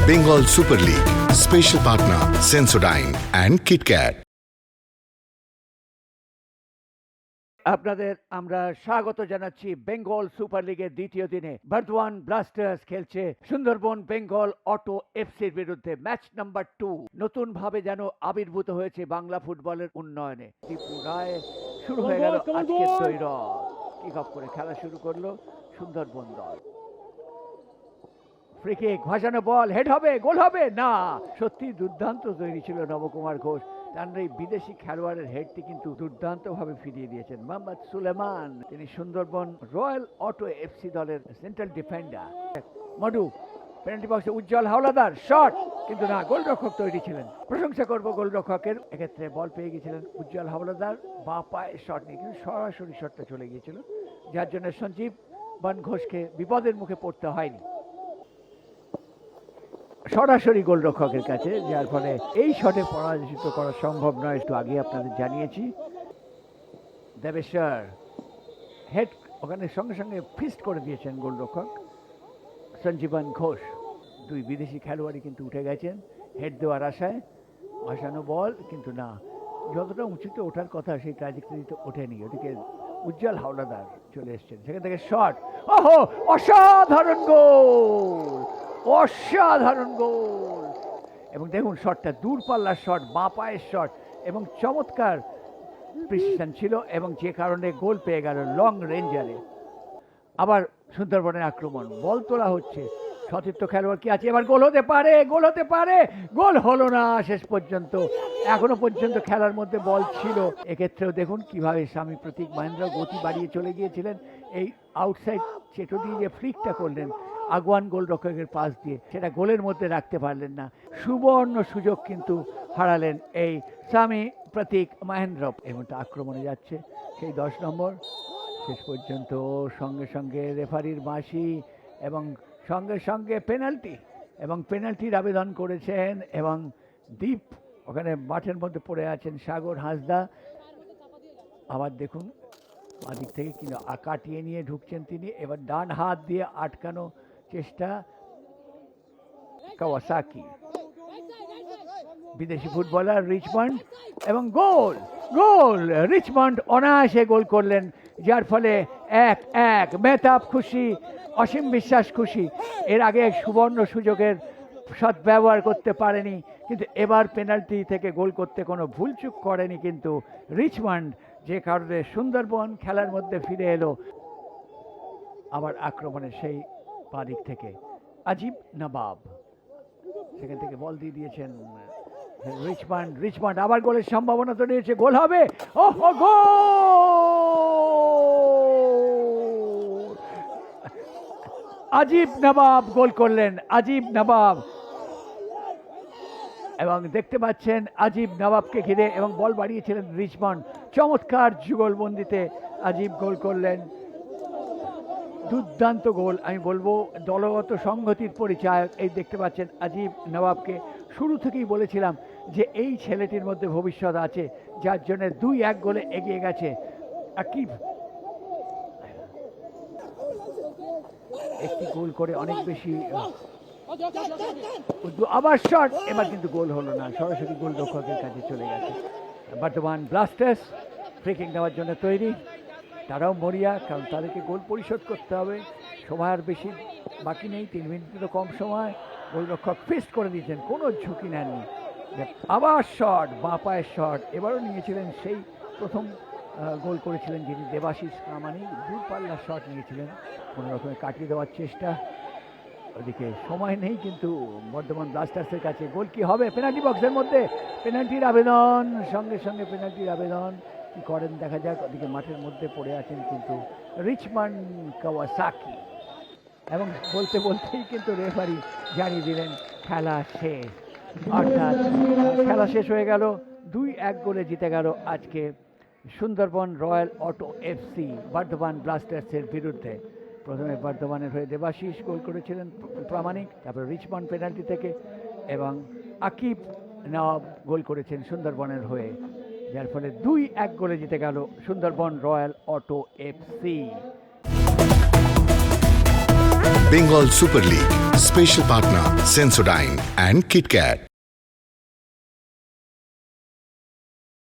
Bengal Super League. Special partner Sensodyne and KitKat. আপনাদের আমরা স্বাগত জানাচ্ছি বেঙ্গল সুপার লিগের দ্বিতীয় দিনে। বর্ধমান ব্লাস্টার্স খেলছে সুন্দরবন বেঙ্গল অটো এফসির বিরুদ্ধে। ম্যাচ নাম্বার 2 নতুন ভাবে যেন আবির্ভূত হয়েছে বাংলা ফুটবলের উন্নয়নে। ত্রিপুরায় শুরু হয়ে গেল আজকের দৈরথ। কিক অফ করে খেলা শুরু করলো সুন্দরবন দল। ফ্রি কিক, ভাসানো বল, হেড হবে, গোল হবে না। সত্যি দুর্দান্ত তৈরি ছিল নবকুমার ঘোষ। তার এই বিদেশি খেলোয়াড়ের হেডটি কিন্তু দুর্দান্তভাবে ফিরিয়ে দিয়েছেন মোহাম্মদ সুলেমান। তিনি সুন্দরবন রয়্যাল অটো এফসি দলের সেন্ট্রাল ডিফেন্ডার। মডু পেনাল্টি বক্সে উজ্জ্বল হাওলাদার শট, কিন্তু না, গোলরক্ষক তৈরি ছিলেন। প্রশংসা করব গোলরক্ষকের, এক্ষেত্রে বল পেয়ে গিয়েছিলেন উজ্জ্বল হাওলাদার। বাঁ পায়ে শট নিয়ে কিন্তু সরাসরি শটটা চলে গিয়েছিল, যার জন্য সঞ্জীব বন ঘোষকে বিপদের মুখে পড়তে হয়নি সরাসরি গোলরক্ষকের কাছে, যার ফলে এই শটে পরাজিত করা সম্ভব নয়। একটু আগে আপনাদের জানিয়েছি। দেবেশ্বর হেড ওখানে সঙ্গে সঙ্গে ফিস্ট করে দিয়েছেন গোলরক্ষক সঞ্জীবন ঘোষ। দুই বিদেশি খেলোয়াড়ই কিন্তু উঠে গেছেন হেড দেওয়ার আশায়। ভাসানো বল, কিন্তু না, যতটা উঁচুতে ওঠার কথা সেই ট্র্যাজেক্টরিতে ওঠেনি। ওদিকে উজ্জ্বল হাওলাদার চলে এসছেন, সেখান থেকে শট। ওহো, অসাধারণ গোল, অসাধারণ গোল! এবং দেখুন শটটা দূরপাল্লার শট, বাঁ পায়ের শট, এবং চমৎকার প্রিসিশন ছিল, এবং যে কারণে গোল পেয়ে গেল লং রেঞ্জারে। আবার সুন্দরবনের আক্রমণ, বল তোলা হচ্ছে, সতীর্থ খেলোয়াড় কি আছে, এবার গোল হতে পারে, গোল হতে পারে, গোল হলো না শেষ পর্যন্ত। এখনো পর্যন্ত খেলার মধ্যে বল ছিল। এক্ষেত্রেও দেখুন কিভাবে স্বামী প্রতীক মহেন্দ্র গতি বাড়িয়ে চলে গিয়েছিলেন। এই আউটসাইড চেটো দিয়ে যে ফ্লিকটা করলেন আগুয়ান গোলরক্ষকের পাশ দিয়ে, সেটা গোলের মধ্যে রাখতে পারলেন না। সুবর্ণ সুযোগ কিন্তু হারালেন এই স্বামী প্রতীক মহেন্দ্র। এবং আক্রমণে যাচ্ছে সেই 10 নম্বর। শেষ পর্যন্ত সঙ্গে সঙ্গে রেফারির বাঁশি, এবং সঙ্গে সঙ্গে পেনাল্টি, এবং পেনাল্টির আবেদন করেছেন। এবং দীপ ওখানে মাঠের মধ্যে পড়ে আছেন সাগর হাঁসদা। আবার দেখুন বাদিক থেকে কিন্তু কাটিয়ে নিয়ে ঢুকছেন তিনি। এবার ডান হাত দিয়ে আটকানো চেষ্টা কাওয়াসাকি, বিদেশি ফুটবলার রিচমন্ড, এবং গোল, গোল! রিচমন্ড অনায়াসে গোল করলেন, যার ফলে 1-1। মেহতাব খুশি, অসীম বিশ্বাস খুশি। এর আগে সুবর্ণ সুযোগের সদ্ব্যবহার করতে পারেনি, কিন্তু এবার পেনাল্টি থেকে গোল করতে কোনো ভুলচুক করেনি কিন্তু রিচমন্ড, যে কারণে সুন্দরবন খেলার মধ্যে ফিরে এলো। আবার আক্রমণে সেই পাদিক থেকে আজিব নবাব, সেখান থেকে বল দিয়ে দিয়েছেন রিচমন্ড। রিচমন্ড আবার গোলের সম্ভাবনা তো নিয়েছে, গোল হবে। ওহো, গোল! আজিব নবাব গোল করলেন, আজিব নবাব। এবং দেখতে পাচ্ছেন আজিব নবাবকে ঘিরে, এবং বল বাড়িয়েছিলেন রিচমন্ড। চমৎকার যুগলবন্দিতে আজিব গোল করলেন। দুর্দান্ত গোল, আমি বলবো দলগত সংহতির পরিচায়ক। এই দেখতে পাচ্ছেন আজিব নবাবকে। শুরু থেকেই বলেছিলাম যে এই ছেলেটির মধ্যে ভবিষ্যৎ আছে, যার জন্য 2-1 গোলে এগিয়ে গেছে আকিব। একটি গোল করে অনেক বেশি। আবার শট, এবার কিন্তু গোল হলো না, সরাসরি গোলরক্ষকের কাছে চলে গেছে। বর্তমান ব্লাস্টার্স ফ্রি কিক নেওয়ার জন্য তৈরি। তারাও মরিয়া, কারণ তাদেরকে গোল পরিশোধ করতে হবে। সময় আর বেশি বাকি নেই, 3 মিনিটেরও কম সময়। গোলরক্ষক ফিস্ট করে দিয়েছেন, কোনো ঝুঁকি নেননি। আবার শট, বাঁ পায়ের শট, এবারও নিয়েছিলেন সেই প্রথম গোল করেছিলেন যিনি দেবাশিস প্রামাণিক। দূরপাল্লার শট নিয়েছিলেন, কোনো রকমে কাটিয়ে দেওয়ার চেষ্টা। ওদিকে সময় নেই কিন্তু বর্ধমান ব্লাস্টার্সের কাছে। গোল কি হবে? পেনাল্টি বক্সের মধ্যে পেনাল্টির আবেদন, সঙ্গে সঙ্গে পেনাল্টির আবেদন। কি করেন দেখা যাক। ওদিকে মাঠের মধ্যে পড়ে আছেন কিন্তু রিচমন্ড কাওয়াসাকি, এবং বলতে বলতেই কিন্তু রেফারি জানিয়ে দিলেন খেলা শেষ। অর্থাৎ খেলা শেষ হয়ে গেল, 2-1 গোলে জিতে গেল আজকে Sundarban royal auto FC Bardhaman ব্লাস্টার্সের বিরুদ্ধে। প্রথমে বর্ধমানের হয়ে দেবাশিস গোল করেছিলেন প্রামাণিক, তারপর রিচমন্ড পেনাল্টি থেকে, এবং আকিব নওয়াব গোল করেছেন সুন্দরবনের হয়ে, যার ফলে 2-1 গোলে জিতে গেল Sundarban royal auto FC. Bengal Super League. Special partner Sensodyne and KitKat.